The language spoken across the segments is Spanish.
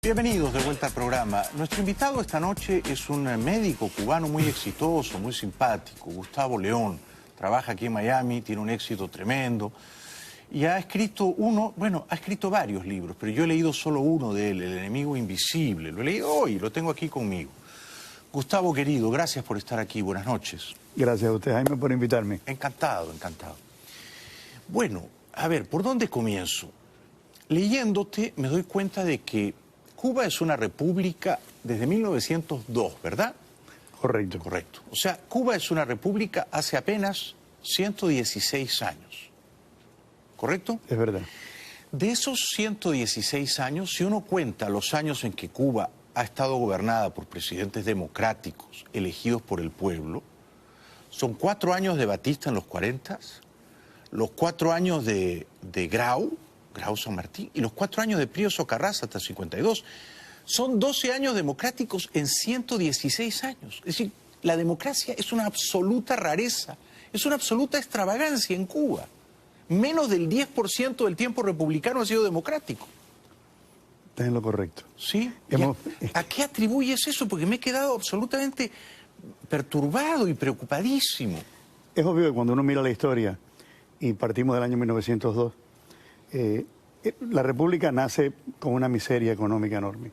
Bienvenidos de vuelta al programa. Nuestro invitado esta noche es un médico cubano muy exitoso, muy simpático, Gustavo León. Trabaja aquí en Miami, tiene un éxito tremendo y ha escrito ha escrito varios libros, pero yo he leído solo uno de él, El enemigo invisible. Lo he leído hoy, lo tengo aquí conmigo. Gustavo, querido, gracias por estar aquí. Buenas noches. Gracias a usted, Jaime, por invitarme. Encantado, encantado. Bueno, a ver, ¿por dónde comienzo? Leyéndote me doy cuenta de que Cuba es una república desde 1902, ¿verdad? Correcto. Correcto. O sea, Cuba es una república hace apenas 116 años. ¿Correcto? Es verdad. De esos 116 años, si uno cuenta los años en que Cuba ha estado gobernada por presidentes democráticos elegidos por el pueblo, son 4 años de Batista en los 40, los 4 años de Grau San Martín, y los 4 años de Pío Socarrás hasta el 52. Son 12 años democráticos en 116 años. Es decir, la democracia es una absoluta rareza, es una absoluta extravagancia en Cuba. Menos del 10% del tiempo republicano ha sido democrático. Está en lo correcto. ¿Sí? ¿A qué atribuyes eso? Porque me he quedado absolutamente perturbado y preocupadísimo. Es obvio que cuando uno mira la historia, y partimos del año 1902, la República nace con una miseria económica enorme.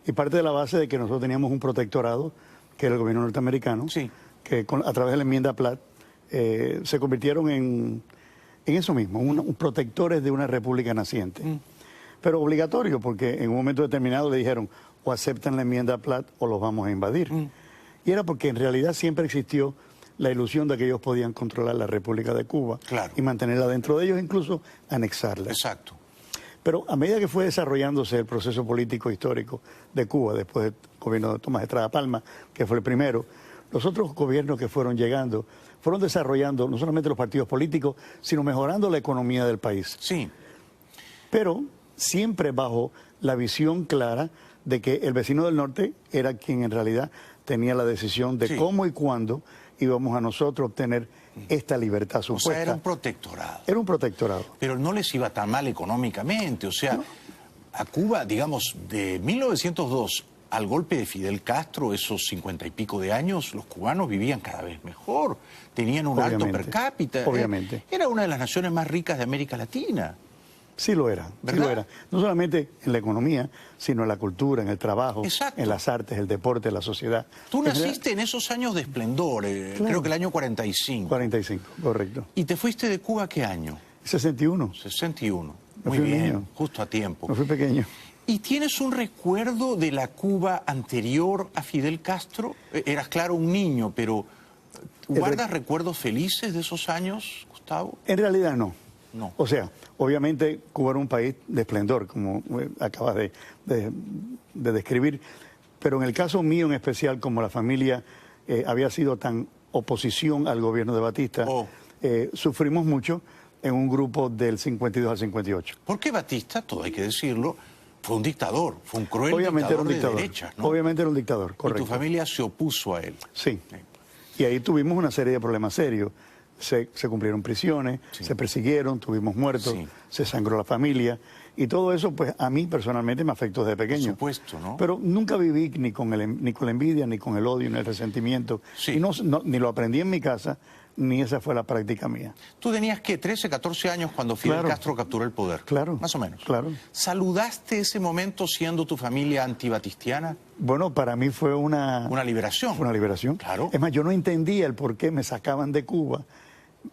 Y parte de la base de que nosotros teníamos un protectorado, que era el gobierno norteamericano, sí, que a través de la enmienda Platt se convirtieron en eso mismo, protectores de una república naciente. Pero obligatorio, porque en un momento determinado le dijeron o aceptan la enmienda Platt o los vamos a invadir. Y era porque en realidad siempre existió la ilusión de que ellos podían controlar la República de Cuba, claro, y mantenerla dentro de ellos, incluso anexarla. Exacto. Pero a medida que fue desarrollándose el proceso político histórico de Cuba, después del gobierno de Tomás Estrada Palma, que fue el primero, los otros gobiernos que fueron llegando fueron desarrollando no solamente los partidos políticos, sino mejorando la economía del país. Sí. Pero siempre bajo la visión clara de que el vecino del norte era quien en realidad tenía la decisión de cómo y cuándo íbamos a nosotros obtener esta libertad supuesta. O sea, era un protectorado. Era un protectorado. Pero no les iba tan mal económicamente. O sea, a Cuba, digamos, de 1902 al golpe de Fidel Castro, esos 50 y pico de años, los cubanos vivían cada vez mejor. Tenían un alto per cápita. Obviamente. Era una de las naciones más ricas de América Latina. Sí lo era, ¿verdad? Sí lo era. No solamente en la economía, sino en la cultura, en el trabajo, exacto, en las artes, el deporte, la sociedad. Tú naciste en esos años de esplendor, claro, creo que el año 45. 45, correcto. ¿Y te fuiste de Cuba qué año? 61. 61. Muy bien, niño, justo a tiempo. Me fui pequeño. ¿Y tienes un recuerdo de la Cuba anterior a Fidel Castro? Eras, claro, un niño, pero ¿guardas recuerdos felices de esos años, Gustavo? En realidad no. No. O sea, obviamente Cuba era un país de esplendor, como acabas de describir, pero en el caso mío en especial, como la familia había sido tan oposición al gobierno de Batista, sufrimos mucho en un grupo del 52 al 58. Porque Batista, todo hay que decirlo, fue un dictador, fue un cruel obviamente dictador, era un dictador de derechas, ¿no? Obviamente era un dictador, correcto. Y tu familia se opuso a él. Sí. Y ahí tuvimos una serie de problemas serios. Se cumplieron prisiones, se persiguieron, tuvimos muertos, se sangró la familia. Y todo eso, pues, a mí personalmente me afectó desde pequeño. Por supuesto, ¿no? Pero nunca viví ni con la envidia, ni con el odio, ni el resentimiento. Y ni lo aprendí en mi casa, ni esa fue la práctica mía. ¿Tú tenías, qué, 13, 14 años cuando Fidel Castro capturó el poder? Claro. Más o menos. Claro. ¿Saludaste ese momento siendo tu familia antibatistiana? Bueno, para mí fue una liberación. Fue una liberación. Claro. Es más, yo no entendía el por qué me sacaban de Cuba.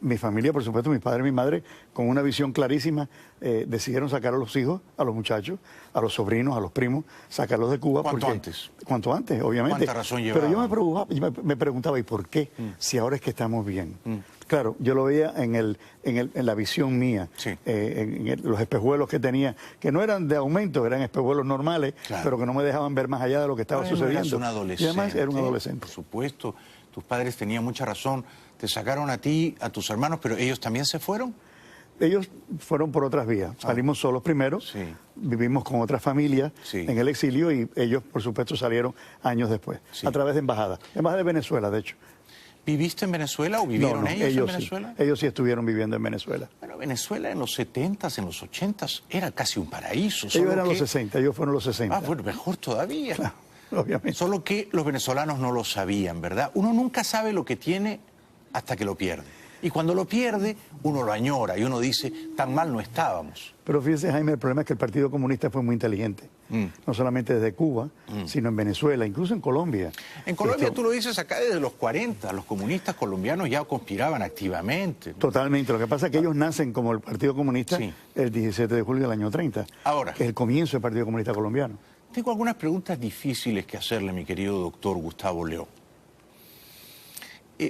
Mi familia, por supuesto, mis padres y mi madre, con una visión clarísima, decidieron sacar a los hijos, a los muchachos, a los sobrinos, a los primos, sacarlos de Cuba. ¿Cuánto antes? Cuanto antes, obviamente. ¿Cuánta razón llevaba? Pero yo me preguntaba, ¿y por qué? Si ahora es que estamos bien. Claro, yo lo veía en la visión mía, en los espejuelos que tenía, que no eran de aumento, eran espejuelos normales, pero que no me dejaban ver más allá de lo que estaba sucediendo. Eras un adolescente. Y además era un adolescente. Por supuesto, tus padres tenían mucha razón. Te sacaron a ti, a tus hermanos, pero ¿ellos también se fueron? Ellos fueron por otras vías. Salimos solos primero, vivimos con otras familias en el exilio y ellos, por supuesto, salieron años después, a través de embajadas. Embajada de Venezuela, de hecho. ¿Viviste en Venezuela o vivieron No, ellos en sí. Venezuela? Ellos sí estuvieron viviendo en Venezuela. Bueno, Venezuela en los 70s, en los 80s, era casi un paraíso. Ellos eran los 60, ellos fueron los 60. Ah, bueno, mejor todavía. Claro, obviamente. Solo que los venezolanos no lo sabían, ¿verdad? Uno nunca sabe lo que tiene hasta que lo pierde. Y cuando lo pierde, uno lo añora y uno dice, tan mal no estábamos. Pero fíjese, Jaime, el problema es que el Partido Comunista fue muy inteligente. No solamente desde Cuba, sino en Venezuela, incluso en Colombia. En Colombia, tú lo dices acá desde los 40, los comunistas colombianos ya conspiraban activamente, ¿no? Totalmente. Lo que pasa es que ellos nacen como el Partido Comunista Sí. el 17 de julio del año 30. Ahora. Que es el comienzo del Partido Comunista colombiano. Tengo algunas preguntas difíciles que hacerle, mi querido doctor Gustavo León.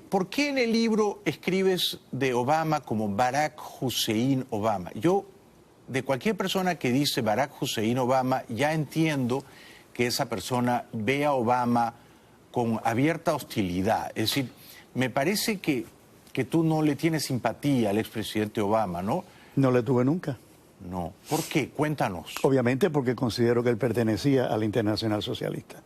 ¿Por qué en el libro escribes de Obama como Barack Hussein Obama? Yo, de cualquier persona que dice Barack Hussein Obama, ya entiendo que esa persona ve a Obama con abierta hostilidad. Es decir, me parece que tú no le tienes simpatía al expresidente Obama, ¿no? No le tuve nunca. No. ¿Por qué? Cuéntanos. Obviamente porque considero que él pertenecía a la Internacional Socialista.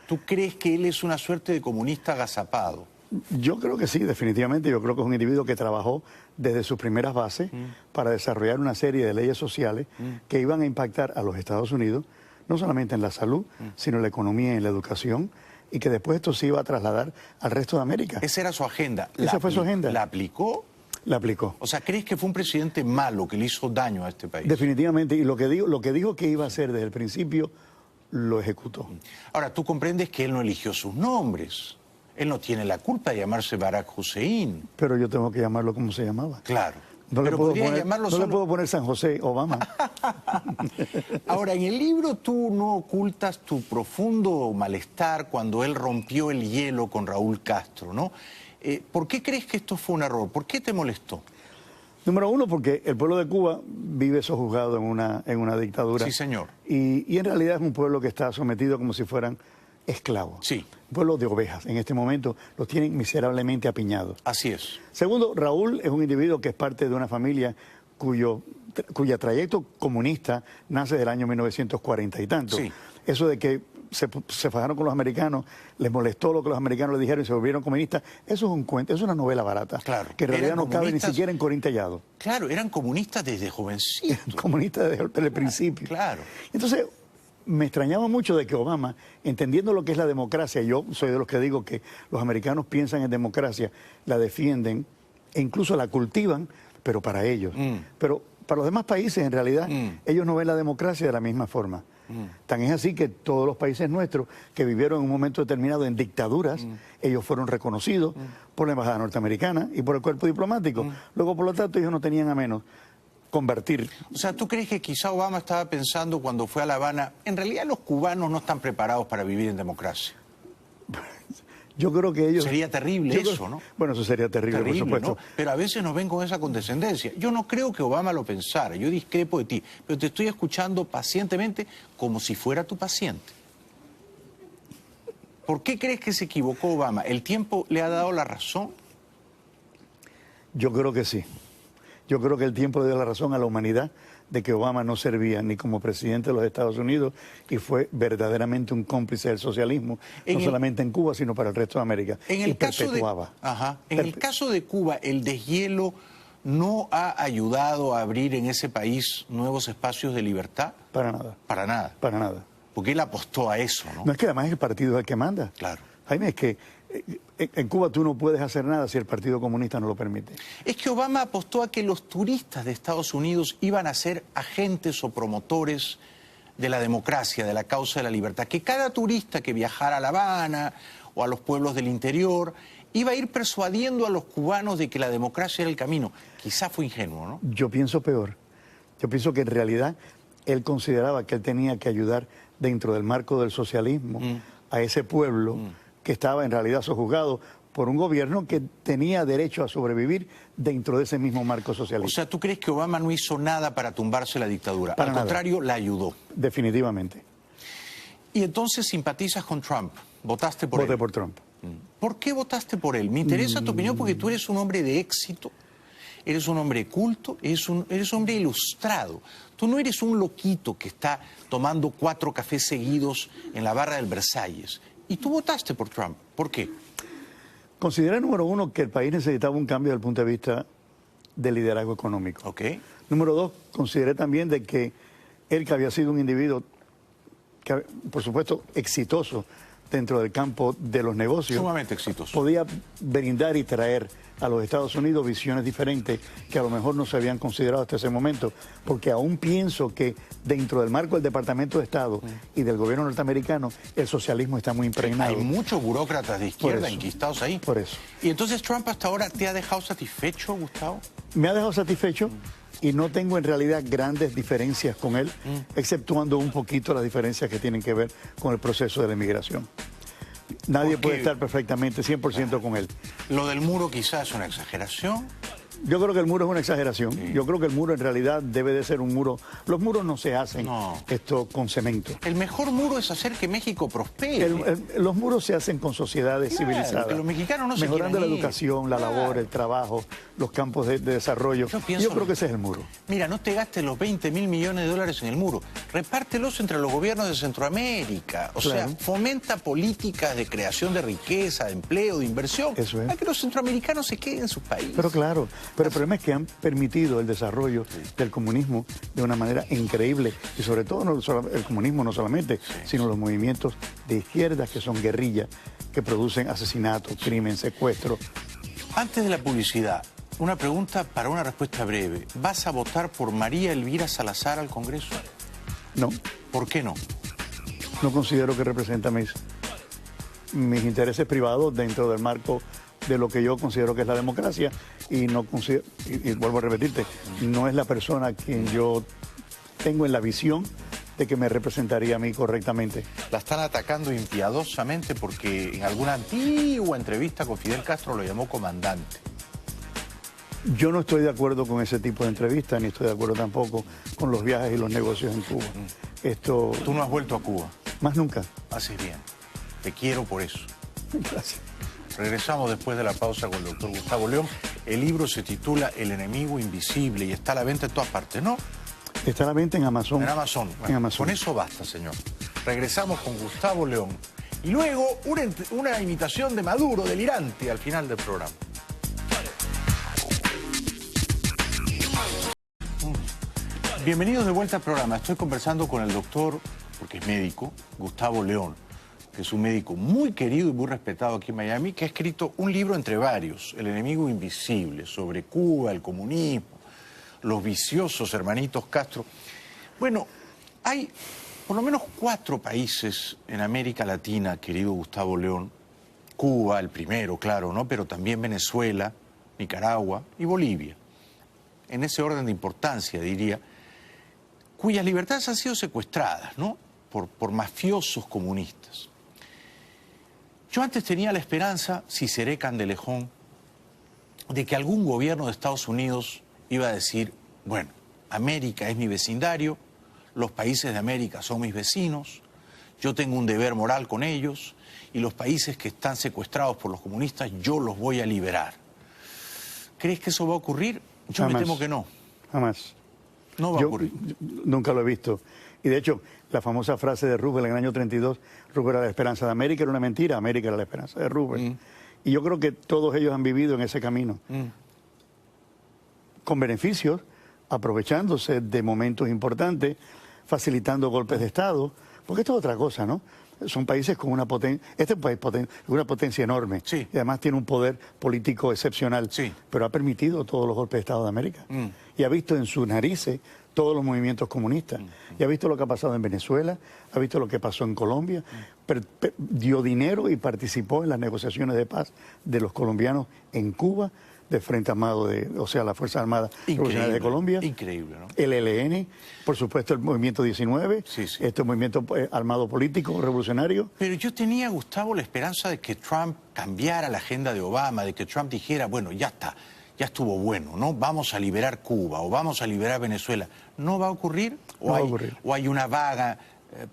¿Tú crees que él es una suerte de comunista agazapado? Yo creo que sí, definitivamente. Yo creo que es un individuo que trabajó desde sus primeras bases para desarrollar una serie de leyes sociales que iban a impactar a los Estados Unidos, no solamente en la salud, sino en la economía y en la educación, y que después esto se iba a trasladar al resto de América. Esa era su agenda. Esa fue su agenda. ¿La aplicó? La aplicó. O sea, ¿crees que fue un presidente malo que le hizo daño a este país? Definitivamente, y lo que dijo que iba a hacer desde el principio, lo ejecutó. Ahora, tú comprendes que él no eligió sus nombres. Él no tiene la culpa de llamarse Barack Hussein. Pero yo tengo que llamarlo como se llamaba. Claro. No, Pero podría llamarlo no solo... le puedo poner San José Obama. Ahora, en el libro tú no ocultas tu profundo malestar cuando él rompió el hielo con Raúl Castro, ¿no? ¿Por qué crees que esto fue un error? ¿Por qué te molestó? Número uno, porque el pueblo de Cuba vive sojuzgado en una dictadura. Sí, señor. Y en realidad es un pueblo que está sometido como si fueran esclavos. Sí. Un pueblo de ovejas. En este momento los tienen miserablemente apiñados. Así es. Segundo, Raúl es un individuo que es parte de una familia cuya trayecto comunista nace del año 1940 y tanto. Sí. Eso de que se fajaron con los americanos, les molestó lo que los americanos le dijeron y se volvieron comunistas, eso es un cuento, es una novela barata. Claro. Que en realidad no cabe ni comunistas... siquiera en Corín Tellado. Claro, eran comunistas desde jovencitos. Comunistas desde el principio. Claro. Entonces, me extrañaba mucho de que Obama, entendiendo lo que es la democracia, yo soy de los que digo que los americanos piensan en democracia, la defienden e incluso la cultivan, pero para ellos. Pero para los demás países, en realidad, ellos no ven la democracia de la misma forma. Tan es así que todos los países nuestros que vivieron en un momento determinado en dictaduras, ellos fueron reconocidos por la embajada norteamericana y por el cuerpo diplomático. Luego, por lo tanto, ellos no tenían a menos convertir. O sea, ¿tú crees que quizá Obama estaba pensando cuando fue a La Habana, en realidad los cubanos no están preparados para vivir en democracia? Yo creo que ellos... Sería terrible eso, ¿no? Bueno, eso sería terrible, por supuesto. ¿no? Pero a veces nos ven con esa condescendencia. Yo no creo que Obama lo pensara, yo discrepo de ti, pero te estoy escuchando pacientemente como si fuera tu paciente. ¿Por qué crees que se equivocó Obama? ¿El tiempo le ha dado la razón? Yo creo que sí. Yo creo que el tiempo le dio la razón a la humanidad de que Obama no servía ni como presidente de los Estados Unidos y fue verdaderamente un cómplice del socialismo, no solamente en Cuba, sino para el resto de América. En el caso perpetuaba. En el caso de Cuba, el deshielo no ha ayudado a abrir en ese país nuevos espacios de libertad. Para nada. Para nada. Para nada. Porque él apostó a eso, ¿no? No, es que además el partido es el que manda. Claro. Jaime, es que en Cuba tú no puedes hacer nada si el Partido Comunista no lo permite. Es que Obama apostó a que los turistas de Estados Unidos iban a ser agentes o promotores de la democracia, de la causa de la libertad. Que cada turista que viajara a La Habana o a los pueblos del interior iba a ir persuadiendo a los cubanos de que la democracia era el camino. Quizá fue ingenuo, ¿no? Yo pienso peor. Yo pienso que en realidad él consideraba que él tenía que ayudar dentro del marco del socialismo a ese pueblo que estaba en realidad sojuzgado por un gobierno que tenía derecho a sobrevivir dentro de ese mismo marco socialista. O sea, ¿tú crees que Obama no hizo nada para tumbarse la dictadura? Para Al nada. contrario, la ayudó. Definitivamente. Y entonces simpatizas con Trump. ¿Votaste por él? Voté por Trump. ¿Por qué votaste por él? Me interesa tu opinión porque tú eres un hombre de éxito, eres un hombre culto, eres un hombre ilustrado. Tú no eres un loquito que está tomando 4 cafés seguidos en la barra del Versalles. Y tú votaste por Trump. ¿Por qué? Consideré, número uno, que el país necesitaba un cambio desde el punto de vista del liderazgo económico. Ok. Número dos, consideré también de que él, que había sido un individuo, que, por supuesto, exitoso dentro del campo de los negocios, Sumamente exitoso. podía brindar y traer a los Estados Unidos visiones diferentes que a lo mejor no se habían considerado hasta ese momento, porque aún pienso que dentro del marco del Departamento de Estado y del gobierno norteamericano, el socialismo está muy impregnado. Hay muchos burócratas de izquierda enquistados ahí. Por eso. ¿Y entonces Trump hasta ahora te ha dejado satisfecho, Gustavo? Me ha dejado satisfecho y no tengo en realidad grandes diferencias con él, exceptuando un poquito las diferencias que tienen que ver con el proceso de la inmigración. Nadie puede estar perfectamente 100% con él. Lo del muro quizás es una exageración. Yo creo que el muro es una exageración. Sí. Yo creo que el muro en realidad debe de ser un muro. Los muros no se hacen esto con cemento. El mejor muro es hacer que México prospere. Los muros se hacen con sociedades civilizadas. Que los mexicanos no mejorando la educación, la labor, el trabajo, los campos de desarrollo. Yo creo que ese es el muro. Mira, no te gastes los 20 mil millones de dólares en el muro. Repártelos entre los gobiernos de Centroamérica. O sea, fomenta políticas de creación de riqueza, de empleo, de inversión. Eso es. Para que los centroamericanos se queden en sus países. Pero claro. Pero el problema es que han permitido el desarrollo del comunismo de una manera increíble. Y sobre todo el comunismo no solamente, sino los movimientos de izquierdas que son guerrillas, que producen asesinatos, crimen, secuestro. Antes de la publicidad, una pregunta para una respuesta breve. ¿Vas a votar por María Elvira Salazar al Congreso? No. ¿Por qué no? No considero que representa mis intereses privados dentro del marco de lo que yo considero que es la democracia y no considero, y vuelvo a repetirte, no es la persona a quien yo tengo en la visión de que me representaría a mí correctamente. La están atacando impiadosamente porque en alguna antigua entrevista con Fidel Castro lo llamó comandante. Yo no estoy de acuerdo con ese tipo de entrevistas, ni estoy de acuerdo tampoco con los viajes y los negocios en Cuba. ¿Tú no has vuelto a Cuba? Más nunca. Haces bien. Te quiero por eso. Gracias. Regresamos después de la pausa con el doctor Gustavo León. El libro se titula El enemigo invisible y está a la venta en todas partes, ¿no? Está a la venta en Amazon. En Amazon. Bueno, en Amazon. Con eso basta, señor. Regresamos con Gustavo León. Y luego una imitación de Maduro, delirante, al final del programa. Bienvenidos de vuelta al programa. Estoy conversando con el doctor, porque es médico, Gustavo León, que es un médico muy querido y muy respetado aquí en Miami, que ha escrito un libro entre varios, El enemigo invisible, sobre Cuba, el comunismo, los viciosos hermanitos Castro. Bueno, hay por lo menos 4 países en América Latina, querido Gustavo León. Cuba, el primero, claro, ¿no? Pero también Venezuela, Nicaragua y Bolivia. En ese orden de importancia, diría, cuyas libertades han sido secuestradas, ¿no? Por mafiosos comunistas. Yo antes tenía la esperanza, si seré candelejón, de que algún gobierno de Estados Unidos iba a decir, bueno, América es mi vecindario, los países de América son mis vecinos, yo tengo un deber moral con ellos y los países que están secuestrados por los comunistas yo los voy a liberar. ¿Crees que eso va a ocurrir? Yo me temo que no. Jamás. No va a ocurrir. Nunca lo he visto. Y de hecho, la famosa frase de Roosevelt en el año 32, Roosevelt era la esperanza de América, era una mentira, América era la esperanza de Roosevelt. Y yo creo que todos ellos han vivido en ese camino. Con beneficios, aprovechándose de momentos importantes, facilitando golpes de Estado, porque esto es otra cosa, ¿no? Son países con una potencia, este es un país una potencia enorme, sí, y además tiene un poder político excepcional, sí, pero ha permitido todos los golpes de Estado de América y ha visto en sus narices todos los movimientos comunistas y ha visto lo que ha pasado en Venezuela, ha visto lo que pasó en Colombia, dio dinero y participó en las negociaciones de paz de los colombianos en Cuba, de Frente Armado, o sea, las Fuerzas Armadas Revolucionarias de Colombia. Increíble, ¿no? El ELN, por supuesto el Movimiento 19, este movimiento armado político revolucionario. Pero yo tenía, Gustavo, la esperanza de que Trump cambiara la agenda de Obama, de que Trump dijera, bueno, ya está, ya estuvo bueno, ¿no? Vamos a liberar Cuba o vamos a liberar Venezuela. ¿No va a ocurrir? No va a ocurrir. ¿O hay una vaga,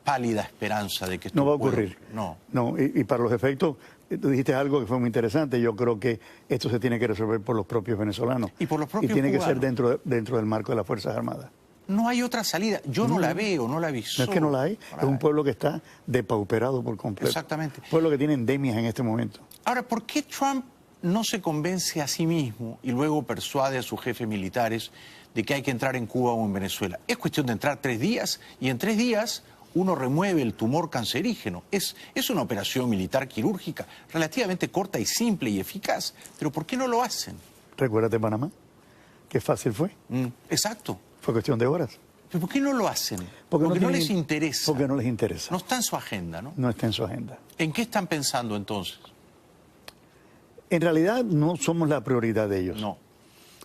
pálida esperanza de que esto no va a ocurrir? No. No, y para los efectos... Tú dijiste algo que fue muy interesante. Yo creo que esto se tiene que resolver por los propios venezolanos. Y por los propios tiene cubanos. Que ser dentro del marco de las Fuerzas Armadas. No hay otra salida. Yo no la veo, no la viso. No es que no la hay. Es un pueblo que está depauperado por completo. Exactamente. Un pueblo que tiene endemias en este momento. Ahora, ¿por qué Trump no se convence a sí mismo y luego persuade a sus jefes militares de que hay que entrar en Cuba o en Venezuela. Es cuestión de entrar 3 días y en 3 días uno remueve el tumor cancerígeno. Es una operación militar quirúrgica relativamente corta y simple y eficaz. Pero ¿por qué no lo hacen? Recuérdate Panamá, qué fácil fue. Exacto. Fue cuestión de horas. ¿Pero por qué no lo hacen? Porque no les interesa. Porque no les interesa. No está en su agenda, ¿no? No está en su agenda. ¿En qué están pensando entonces? En realidad no somos la prioridad de ellos. No.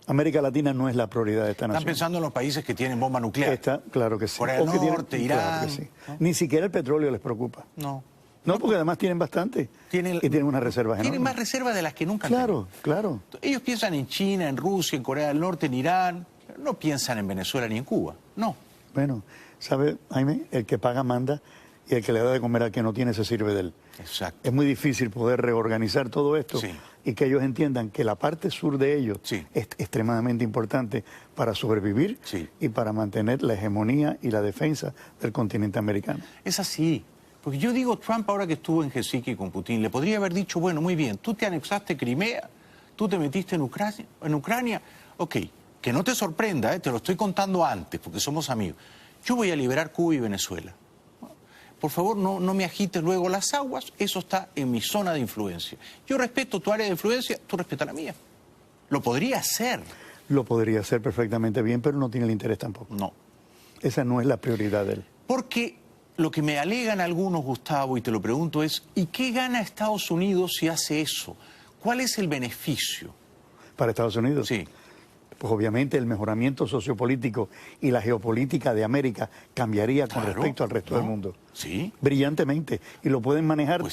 América Latina no es la prioridad de esta nación. Están pensando en los países que tienen bomba nuclear. Claro que sí. Corea del Norte, Irán. Claro que sí. ¿No? Ni siquiera el petróleo les preocupa. No. No, porque además tienen bastante. Y tienen unas reservas enormes. Tienen más reservas de las que nunca han tenido. Claro. Ellos piensan en China, en Rusia, en Corea del Norte, en Irán. No piensan en Venezuela ni en Cuba. No. Bueno, ¿sabe, Jaime? El que paga manda y el que le da de comer al que no tiene se sirve de él. Exacto. Es muy difícil poder reorganizar todo esto y que ellos entiendan que la parte sur de ellos es extremadamente importante para sobrevivir y para mantener la hegemonía y la defensa del continente americano. Es así. Porque yo digo, Trump ahora que estuvo en Helsinki con Putin, le podría haber dicho, bueno, muy bien, tú te anexaste Crimea, tú te metiste en Ucrania, ok, que no te sorprenda, te lo estoy contando antes, porque somos amigos. Yo voy a liberar Cuba y Venezuela. Por favor, no me agites luego las aguas, eso está en mi zona de influencia. Yo respeto tu área de influencia, tú respetas la mía. Lo podría hacer. Lo podría hacer perfectamente bien, pero no tiene el interés tampoco. No. Esa no es la prioridad de él. Porque lo que me alegan algunos, Gustavo, y te lo pregunto es, ¿y qué gana Estados Unidos si hace eso? ¿Cuál es el beneficio? ¿Para Estados Unidos? Sí. Pues obviamente el mejoramiento sociopolítico y la geopolítica de América cambiaría con respecto al resto del mundo. Sí. Brillantemente. Y lo pueden manejar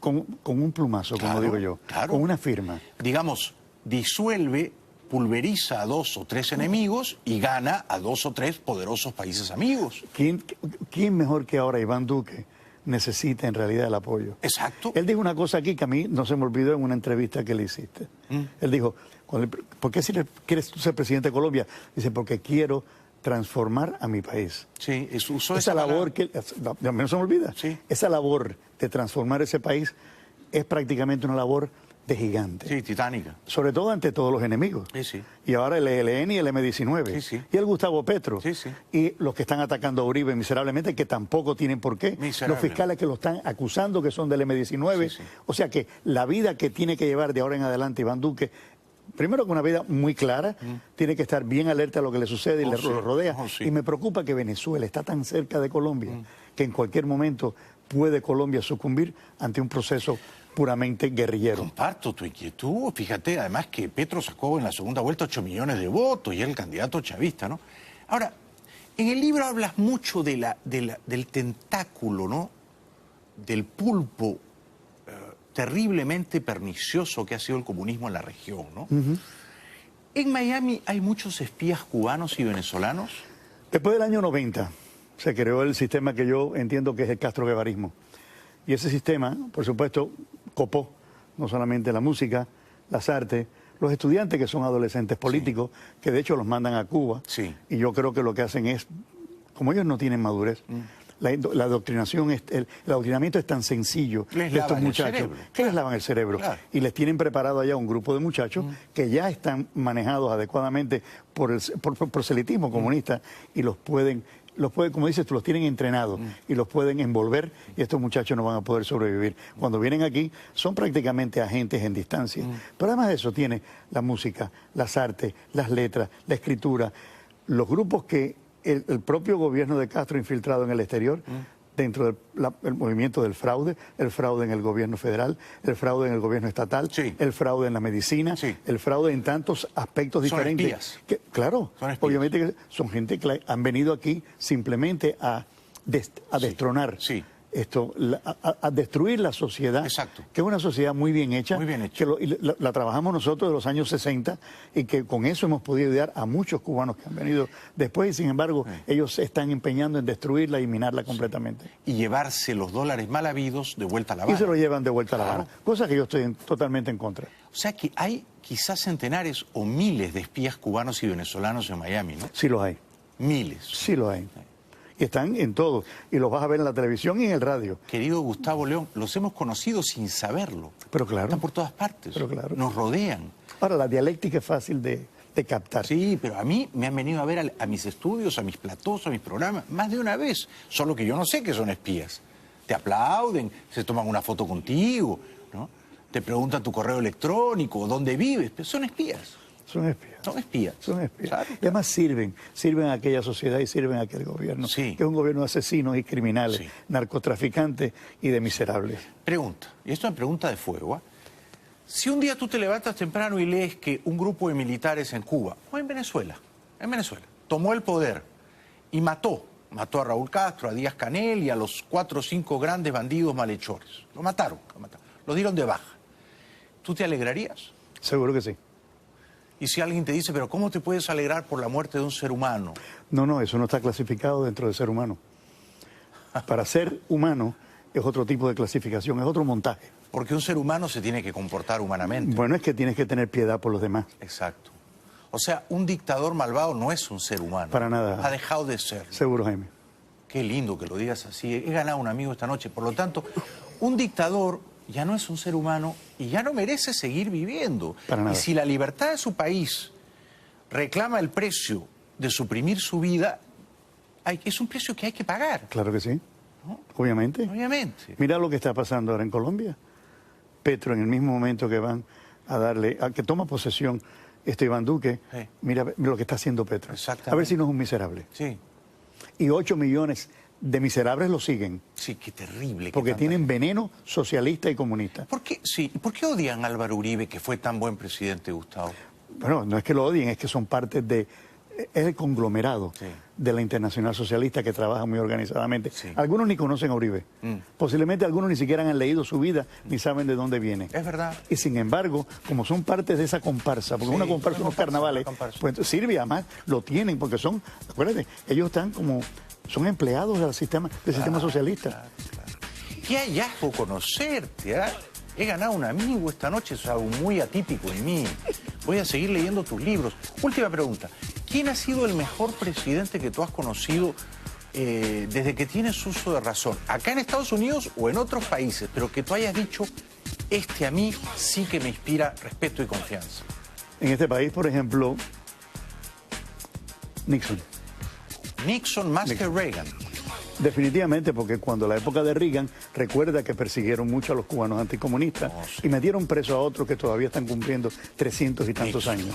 con un plumazo, como digo yo. Con una firma. Digamos, disuelve, pulveriza a 2 o 3 enemigos y gana a 2 o 3 poderosos países amigos. ¿Quién mejor que ahora Iván Duque necesita en realidad el apoyo? Exacto. Él dijo una cosa aquí que a mí no se me olvidó en una entrevista que le hiciste. Él dijo, ¿por qué si quieres ser presidente de Colombia? Dice, porque quiero transformar a mi país. Sí, usó esa labor que a mí no se me olvida. Sí. Esa labor de transformar ese país es prácticamente una labor de gigante. Sí, titánica. Sobre todo ante todos los enemigos. Sí, sí. Y ahora el ELN y el M-19. Sí, sí. Y el Gustavo Petro. Sí, sí. Y los que están atacando a Uribe miserablemente, que tampoco tienen por qué. Los fiscales que lo están acusando, que son del M-19. Sí, sí. O sea que la vida que tiene que llevar de ahora en adelante Iván Duque, primero con una vida muy clara, tiene que estar bien alerta a lo que le sucede y lo rodea. Y me preocupa que Venezuela está tan cerca de Colombia que en cualquier momento puede Colombia sucumbir ante un proceso puramente guerrillero. Comparto tu inquietud. Fíjate, además que Petro sacó en la segunda vuelta 8 millones de votos y es el candidato chavista, ¿no? Ahora, en el libro hablas mucho del tentáculo, ¿no? Del pulpo terriblemente pernicioso que ha sido el comunismo en la región, ¿no? En Miami hay muchos espías cubanos y venezolanos. Después del año 90 se creó el sistema que yo entiendo que es el castroguevarismo. Y ese sistema, por supuesto, copó no solamente la música, las artes, los estudiantes que son adolescentes políticos, que de hecho los mandan a Cuba. Y yo creo que lo que hacen es, como ellos no tienen madurez, la adoctrinación, el adoctrinamiento es tan sencillo de estos muchachos que les lavan el cerebro. Claro. Y les tienen preparado allá un grupo de muchachos que ya están manejados adecuadamente por proselitismo comunista y los pueden, como dices tú, los tienen entrenados y los pueden envolver y estos muchachos no van a poder sobrevivir. Cuando vienen aquí son prácticamente agentes en distancia. Pero además de eso tiene la música, las artes, las letras, la escritura, los grupos que el propio gobierno de Castro infiltrado en el exterior, dentro del movimiento del fraude, el fraude en el gobierno federal, el fraude en el gobierno estatal, el fraude en la medicina, el fraude en tantos aspectos diferentes. Claro, obviamente que son gente que han venido aquí simplemente a destronar esto, a destruir la sociedad, que es una sociedad muy bien hecha, que la trabajamos nosotros de los años 60 y que con eso hemos podido ayudar a muchos cubanos que han venido después y sin embargo ellos se están empeñando en destruirla y minarla completamente. Y llevarse los dólares mal habidos de vuelta a La Habana. Y se lo llevan de vuelta a La Habana, cosa que yo estoy totalmente en contra. O sea que hay quizás centenares o miles de espías cubanos y venezolanos en Miami, ¿no? Sí los hay. Miles. Sí los hay. Y están en todo. Y los vas a ver en la televisión y en el radio. Querido Gustavo León, los hemos conocido sin saberlo. Pero claro. Están por todas partes. Pero claro. Nos rodean. Ahora, la dialéctica es fácil de captar. Sí, pero a mí me han venido a ver a mis estudios, a mis platós, a mis programas, más de una vez. Solo que yo no sé que son espías. Te aplauden, se toman una foto contigo, ¿no? Te preguntan tu correo electrónico, dónde vives, pero son espías. Son espías. Son espías. Son espías. Claro. Y además sirven a aquella sociedad y sirven a aquel gobierno, Sí. que es un gobierno de asesinos y criminales, Sí. narcotraficantes y de miserables. Pregunta, y esto es una pregunta de fuego, ¿ah? Si un día tú te levantas temprano y lees que un grupo de militares en Cuba, o en Venezuela, tomó el poder y mató a Raúl Castro, a Díaz Canel y a los 4 o 5 grandes bandidos malhechores. Lo mataron, lo dieron de baja. ¿Tú te alegrarías? Seguro que sí. Y si alguien te dice, pero ¿cómo te puedes alegrar por la muerte de un ser humano? No, eso no está clasificado dentro del ser humano. Para ser humano es otro tipo de clasificación, es otro montaje. Porque un ser humano se tiene que comportar humanamente. Bueno, es que tienes que tener piedad por los demás. Exacto. O sea, un dictador malvado no es un ser humano. Para nada. Ha dejado de ser. Seguro, Jaime. Qué lindo que lo digas así. He ganado un amigo esta noche. Por lo tanto, un dictador ya no es un ser humano y ya no merece seguir viviendo. Para nada. Y si la libertad de su país reclama el precio de suprimir su vida, es un precio que hay que pagar. Claro que sí. ¿No? Obviamente. Obviamente. Mira lo que está pasando ahora en Colombia. Petro, en el mismo momento que van a darle, a que toma posesión Iván Duque, Sí. mira lo que está haciendo Petro. Exactamente. A ver si no es un miserable. Sí. Y 8 millones de miserables lo siguen, Sí, qué terrible. que porque tanta tienen gente. veneno socialista y comunista. ¿Por qué, sí, ¿por qué odian a Álvaro Uribe, que fue tan buen presidente, Gustavo? Bueno, no es que lo odien, es que son parte es el conglomerado Sí. de la Internacional Socialista que trabaja muy organizadamente. Sí. Algunos ni conocen a Uribe. Posiblemente algunos ni siquiera han leído su vida ni saben de dónde viene. Es verdad. Y sin embargo, como son parte de esa comparsa, porque Sí, una comparsa, una unos comparsa, carnavales, una comparsa. pues sirve, además lo tienen, porque son, acuérdate, ellos están son empleados del sistema socialista. Claro. Qué hallazgo conocerte, ¿ah? He ganado un amigo esta noche, es algo muy atípico en mí. Voy a seguir leyendo tus libros. Última pregunta. ¿Quién ha sido el mejor presidente que tú has conocido desde que tienes uso de razón? ¿Acá en Estados Unidos o en otros países? Pero que tú hayas dicho, este a mí sí que me inspira respeto y confianza. En este país, por ejemplo, Nixon. Nixon más que Reagan. Definitivamente, porque cuando la época de Reagan, recuerda que persiguieron mucho a los cubanos anticomunistas y metieron preso a otros que todavía están cumpliendo 300 y tantos años.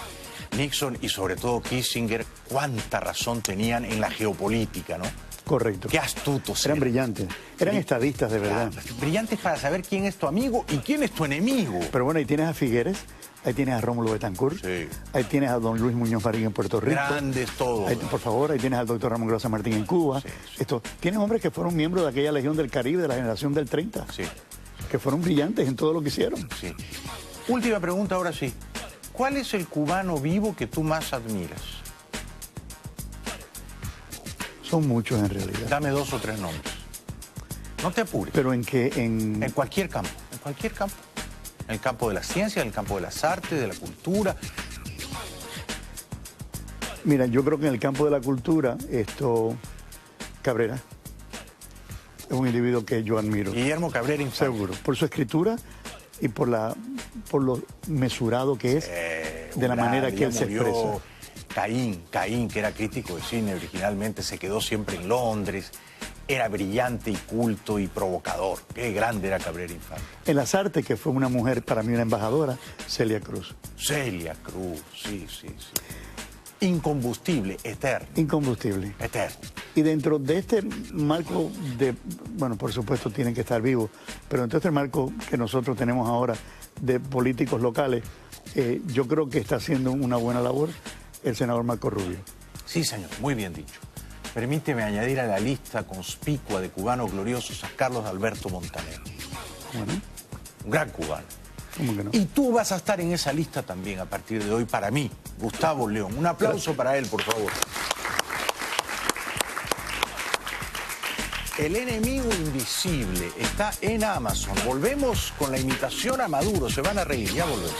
Nixon y sobre todo Kissinger, cuánta razón tenían en la geopolítica, ¿no? Correcto. Qué astutos Eran eran. brillantes, eran estadistas de verdad. Claro, brillantes para saber quién es tu amigo y quién es tu enemigo. Pero bueno, ahí tienes a Figueres, ahí tienes a Rómulo Betancourt, Sí. ahí tienes a don Luis Muñoz Marín en Puerto Rico. Grandes todos. Ahí, por favor, ahí tienes al doctor Ramón Grosa Martín en Cuba. Sí. Tienes hombres que fueron miembros de aquella Legión del Caribe de la generación del 30, Sí, que fueron brillantes en todo lo que hicieron. sí. Última pregunta ahora sí. ¿Cuál es el cubano vivo que tú más admiras? Son muchos en realidad. Dame 2 o 3 nombres. No te apures. Pero en En cualquier campo, en cualquier campo. En el campo de la ciencia, en el campo de las artes, de la cultura. Mira, yo creo que en el campo de la cultura, Cabrera es un individuo que yo admiro. Guillermo Cabrera Infante. Seguro. Por su escritura y por lo mesurado que es de la manera que él se expresa. Caín, que era crítico de cine originalmente, se quedó siempre en Londres. Era brillante y culto y provocador. Qué grande era Cabrera Infante. En las artes, que fue una mujer, para mí una embajadora, Celia Cruz. Celia Cruz, sí. Incombustible, eterno. Incombustible. Eterno. Y dentro de este marco bueno, por supuesto tienen que estar vivos, pero dentro de este marco que nosotros tenemos ahora de políticos locales, yo creo que está haciendo una buena labor el senador Marco Rubio. Sí, señor, muy bien dicho. Permíteme añadir a la lista conspicua de cubanos gloriosos a Carlos Alberto Montaner. Bueno, Un gran cubano. ¿cómo que no? Y tú vas a estar en esa lista también a partir de hoy para mí, Gustavo León. Un aplauso para él, por favor. El enemigo invisible está en Amazon. Volvemos con la imitación a Maduro. Se van a reír, ya volvemos.